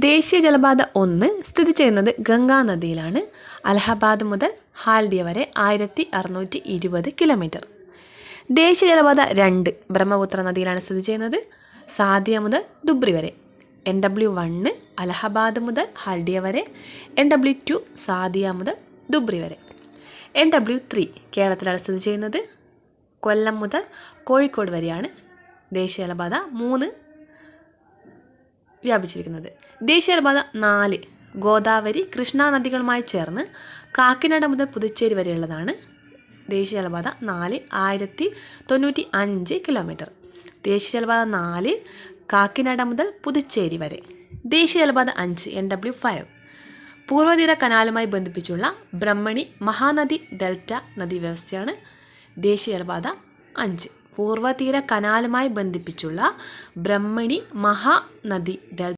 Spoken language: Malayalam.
ദേശീയ ജലപാത 1 സ്ഥിതി ചെയ്യുന്നത് ഗംഗാ നദിയിലാണ്. അലഹബാദ് മുതൽ ഹാൽഡിയ വരെ 1620 കിലോമീറ്റർ. ദേശീയ ജലപാത 2 ബ്രഹ്മപുത്ര നദിയിലാണ് സ്ഥിതി ചെയ്യുന്നത്. സാദിയ മുതൽ ദുബ്രി വരെ. NW1 അലഹബാദ് മുതൽ ഹാൽഡിയ വരെ. NW2 സാദിയ മുതൽ ദുബ്രി വരെ. NW3 കേരളത്തിലാണ് സ്ഥിതി ചെയ്യുന്നത്. കൊല്ലം മുതൽ കോഴിക്കോട് വരെയാണ് ദേശീയ ജലപാത 3 വ്യാപിച്ചിരിക്കുന്നത്. ദേശീയ ജലപാത 4 ഗോദാവരി കൃഷ്ണ നദികളുമായി ചേർന്ന് കാക്കിനാട മുതൽ പുതുച്ചേരി വരെയുള്ളതാണ്. ദേശീയ ജലപാത 4 1095 കിലോമീറ്റർ. ദേശീയ ജലപാത 4 കാക്കിനാട മുതൽ പുതുച്ചേരി വരെ. ദേശീയ ജലപാത 5 NW5 പൂർവ്വതീര കനാലുമായി ബന്ധിപ്പിച്ചുള്ള ബ്രഹ്മണി മഹാനദി ഡെൽറ്റ നദീവ്യവസ്ഥയാണ് ദേശീയ ജലപാത 5. പൂർവ്വതീര കനാലുമായി ബന്ധിപ്പിച്ചുള്ള ബ്രഹ്മണി മഹാനദി ഡെൽറ്റ